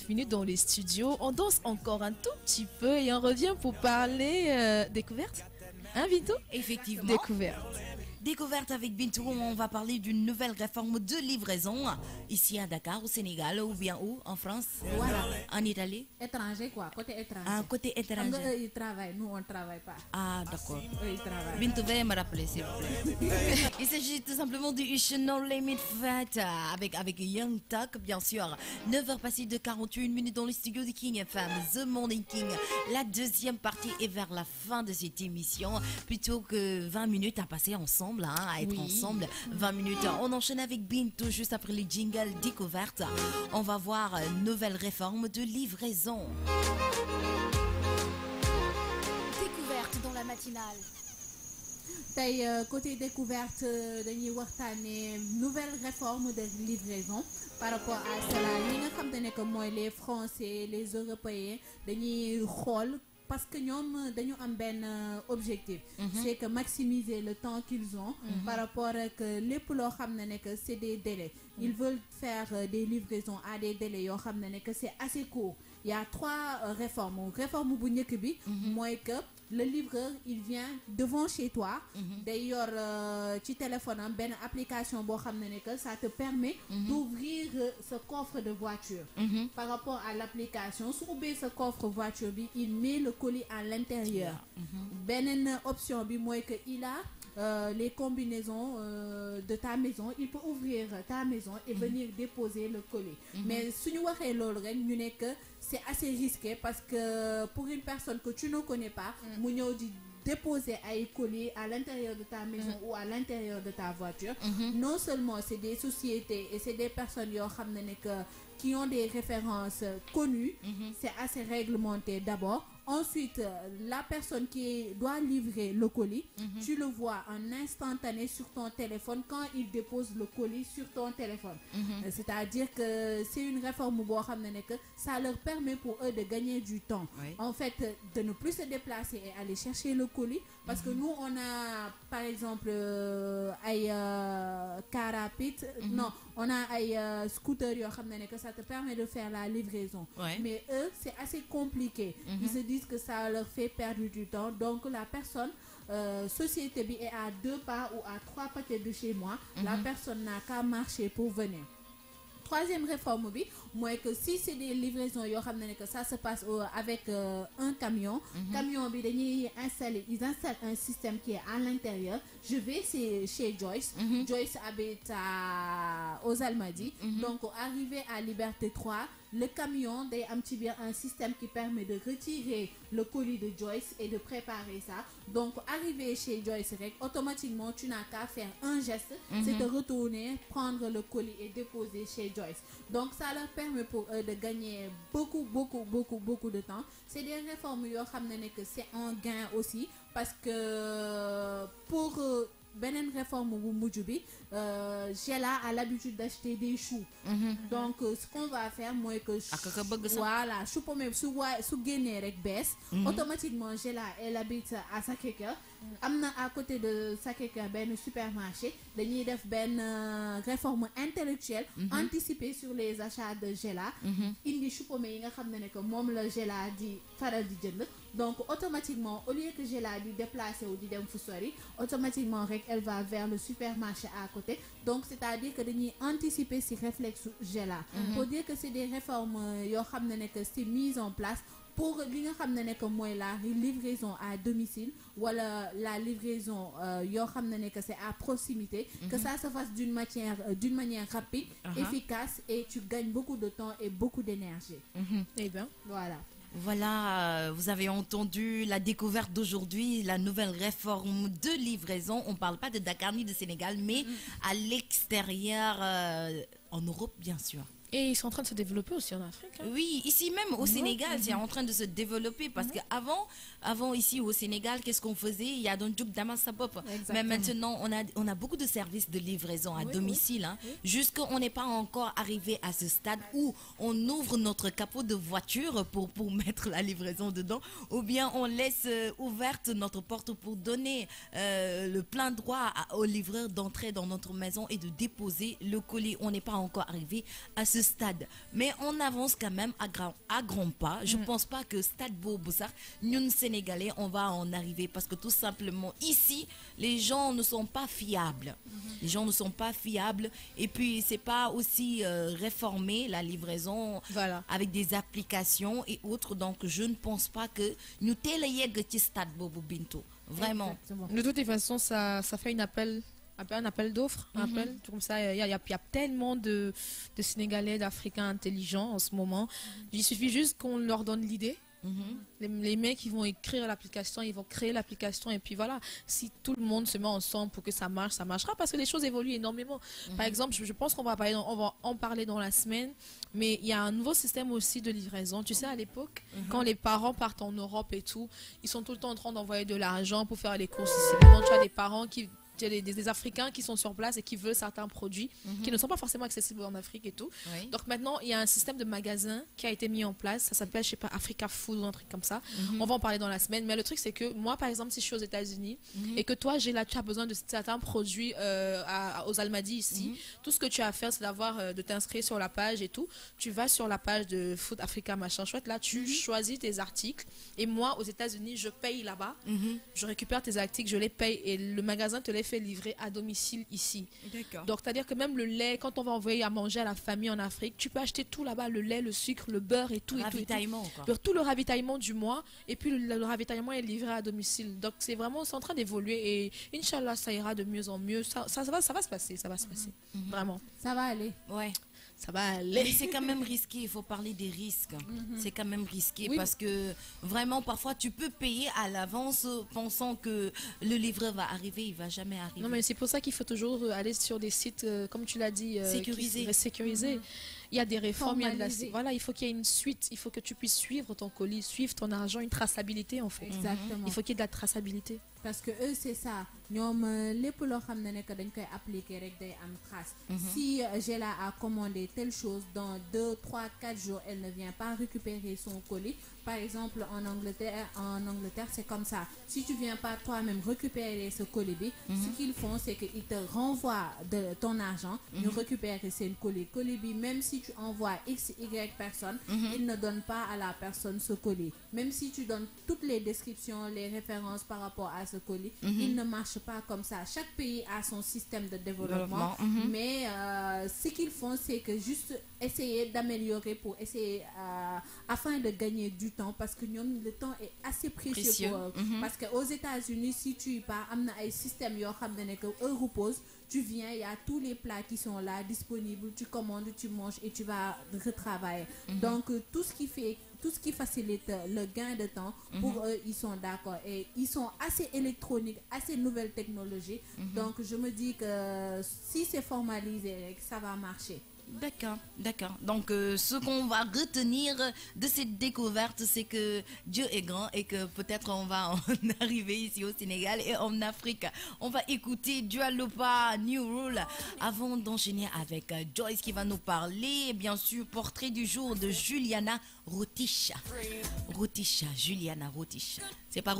49 minutes dans les studios. On danse encore un tout petit peu et on revient pour parler découverte. Hein, Bintou? Effectivement. Découverte. Découverte avec Bintou, on va parler d'une nouvelle réforme de livraison ici à Dakar, au Sénégal, ou bien où? En France? Voilà. En Italie? Étranger quoi, côté étranger. Ah, côté étranger. Eux, ils travaillent, nous on ne travaille pas. Ah, d'accord. Eux, ils travaillent. Bintou, veuillez me rappeler, s'il vous plaît. Il s'agit tout simplement du No Limit Fête avec Young Talk, bien sûr. 9h passées de 41 minutes dans le studio de King FM, The Morning King. La deuxième partie est vers la fin de cette émission. Plutôt que 20 minutes à passer ensemble, hein, à être ensemble. 20 minutes. On enchaîne avec Bintou juste après les jingles découvertes. On va voir une nouvelle réforme de livraison. Découverte dans la matinale. Tey côté découverte dañuy waxtaanee nouvelle réforme de livraison par rapport à cela li nga xam ne que mooy les Français les Européens dañuy xool parce que ñoom dañu am benn objectif. C'est que maximiser le temps qu'ils ont par rapport ak lépp loo xam ne que c'est des délais. Ils veulent faire des livraisons à des délais yoo xam ne que c'est assez court. Il y a 3 réformes. Réforme bu njëkk bi mooy que le livreur il vient devant chez toi. Day yor ci téléphone am benn application boo xam ne que ça te permet d'ouvrir ce coffre de voiture. Par rapport à l'application su ubbee ce coffre voiture bi il met le colis à l'intérieur. Beneen option bi mooy que il a les combinaisons de ta maison. Il peut ouvrir ta maison et venir déposer le colis. Mais suñu waxee loolu rek ñu ne que c'est assez risqué parce que pour une personne que tu ne connais pas mu ñëw di déposer ay colis à l'intérieur de ta maison ou à l'intérieur de ta voiture. Non seulement c'est des sociétés et c'est des personnes yoo xam ne que qui ont des références connues. C'est assez réglementé d'abord. Ensuite, la personne qui doit livrer le colis, tu le vois en instantané sur ton téléphone quand il dépose le colis sur ton téléphone. C'est-à-dire que c'est une réforme boo xam ne que ça leur permet pour eux de gagner du temps. En fait, de ne plus se déplacer et aller chercher le colis. Parce que nous, on a, par exemple, ay car rapide. Non, on a ay scooter yoo xam ne que ça te permet de faire la livraison. Mais eux, c'est assez compliqué. Ils se disent que ça leur fait perdre du temps. Donc la personne, société bi est à 2 pas ou à 3 pâtés de chez moi. La personne n'a qu'à marcher pour venir. Troisième réforme bi mooy que si c'est des livraisons yoo xam ne que ça se passe avec un camion. Camion bi dañuy ils installent un système qui est à l'intérieur. Je vais chez Joyce. Joyce habite aux Almadies. Donc arrivé à Liberté 3, le camion day am ci biir un système qui permet de retirer le colis de Joyce et de préparer ça. Donc arrivé chez Joyce rek automatiquement tu n'as qu'à faire un geste, c'est de retourner prendre le colis et déposer chez Joyce. Donc ça leur permet pour eux de gagner beaucoup de temps. C'est des réformes yoo xam ne que c'est un gain aussi parce que pour beneen réforme bu mujj bi Gela a l'habitude d'acheter des choux. Donc ce qu'on va faire mooy que voilà chou pommé su génnee rek bees automatiquement Gela elle habite à Sacré-Cœur. Am na à côté de Sacré-Cœur benn supermarché dañuy def benn réforme intellectuelle anticipée sur les achats de Gela. Indi chou pommé yi nga xam ne que moom la Gela di faral di jënd. Donc automatiquement au lieu que Gela di déplacer ou di dem fu sori automatiquement rek elle va vers le supermarché à côté. Donc c'est-à-dire que dañuy anticiper ci réflexe Gela. Pour dire que c'est des réformes yoo xam ne que c'est mise en place pour li nga xam ne que mooy la livraison à domicile wala la livraison yoo xam ne que c'est à proximité. Que ça se fasse d'une manière rapide, efficace et tu gagnes beaucoup de temps et beaucoup d'énergie. Eh bien, voilà. Voilà, vous avez entendu la découverte d'aujourd'hui, la nouvelle réforme de livraison. On ne parle pas de Dakar ni de Sénégal, mais à l'extérieur, en Europe, bien sûr. Et ils sont en train de se développer aussi en Afrique. Hein. Oui, ici même au Sénégal, c'est en train de se développer parce qu'avant ici au Sénégal, qu'est-ce qu'on faisait? Il y a donc Damasapop. Mais maintenant, on a beaucoup de services de livraison à domicile. Hein, jusqu'on n'est pas encore arrivé à ce stade où on ouvre notre capot de voiture pour mettre la livraison dedans, ou bien on laisse ouverte notre porte pour donner le plein droit au livreur d'entrer dans notre maison et de déposer le colis. On n'est pas encore arrivé à ce ce stade. Mais on avance quand même à grands pas. Je pense pas que stade Bobo-Bossar, nous Sénégalais, on va en arriver parce que tout simplement ici, les gens ne sont pas fiables. Les gens ne sont pas fiables et puis c'est pas aussi réformé la livraison avec des applications et autres. Donc je ne pense pas que nous téléyeg stade Bobo Binto. Vraiment. Exactement. De toutes les façons, ça fait un appel d'offres, un appel, tout comme ça. Il y a tellement de Sénégalais, d'Africains intelligents en ce moment. Il suffit juste qu'on leur donne l'idée. Les mecs, ils vont écrire l'application, ils vont créer l'application et puis voilà, si tout le monde se met ensemble pour que ça marche, ça marchera parce que les choses évoluent énormément. Par exemple, je pense qu'on va en parler dans la semaine, mais il y a un nouveau système aussi de livraison. Tu sais, à l'époque, quand les parents partent en Europe et tout, ils sont tout le temps en train d'envoyer de l'argent pour faire les courses ici. Maintenant, tu as des parents qui... Des Africains qui sont sur place et qui veulent certains produits qui ne sont pas forcément accessibles en Afrique et tout. Oui. Donc maintenant, il y a un système de magasin qui a été mis en place. Ça s'appelle, je sais pas, Africa Food ou un truc comme ça. On va en parler dans la semaine. Mais le truc, c'est que moi, par exemple, si je suis aux États-Unis et que toi, tu as besoin de certains produits aux Almadies ici, tout ce que tu as à faire, c'est de t'inscrire sur la page et tout. Tu vas sur la page de Food Africa, machin chouette. Là, tu choisis tes articles. Et moi, aux États-Unis, je paye là-bas. Je récupère tes articles, je les paye et le magasin te les fait livrer à domicile ici. D'accord. Donc, c'est-à-dire que même le lait, quand on va envoyer à manger à la famille en Afrique, tu peux acheter tout là-bas, le lait, le sucre, le beurre et tout. Ravitaillement, et tout. quoi. Tout le ravitaillement du mois. Et puis, le ravitaillement est livré à domicile. Donc, c'est en train d'évoluer et Inch'Allah, ça ira de mieux en mieux. Ça va se passer, ça va se passer. Vraiment. Ça va aller. Ouais. Ça va aller. Mais c'est quand même risqué, il faut parler des risques. C'est quand même risqué Oui. parce que vraiment parfois tu peux payer à l'avance pensant que le livreur va arriver, il va jamais arriver. Non, mais c'est pour ça qu'il faut toujours aller sur des sites, comme tu l'as dit, sécurisés. Il y a des réformes, Formalisés. voilà, il faut qu'il y ait une suite, il faut que tu puisses suivre ton colis, suivre ton argent, une traçabilité en fait. Exactement. Il faut qu'il y ait de la traçabilité. Parce que eux c'est ça ñoom lépp loo xam ne que dañ koy appliquer rek day am trace. Si j'ai là à commander telle chose dans 2, 3, 4 jours elle ne vient pas récupérer son colis. Par exemple en Angleterre c'est comme ça. Si tu viens pas toi-même récupérer ce colis bi, ce qu'ils font c'est qu'ils te renvoient de ton argent, ñu récupérer ce colis bi, même si tu envoies X, Y personnes, ils ne donnent pas à la personne ce colis. Même si tu donnes toutes les descriptions, les références par rapport à ce colis, il ne marche pas comme ça. Chaque pays a son système de développement, mais ce qu'ils font, c'est que juste essayer d'améliorer pour essayer afin de gagner du temps, parce que le temps est assez précieux. Pour eux. Parce qu'aux États-Unis, si tu y pars, il y a un système que eux reposent. Tu viens, il y a tous les plats qui sont là disponibles, tu commandes, tu manges et tu vas retravailler. Donc tout ce qui facilite le gain de temps, pour eux, ils sont d'accord. Et ils sont assez électroniques, assez nouvelles technologies. Donc je me dis que si c'est formalisé, ça va marcher. D'accord. Donc, ce qu'on va retenir de cette découverte, c'est que Dieu est grand et que peut-être on va en arriver ici au Sénégal et en Afrique. On va écouter Dua Lipa, New Rule, avant d'enchaîner avec Joyce qui va nous parler, bien sûr, portrait du jour de Juliana Rotich. Juliana Rotich. C'est pas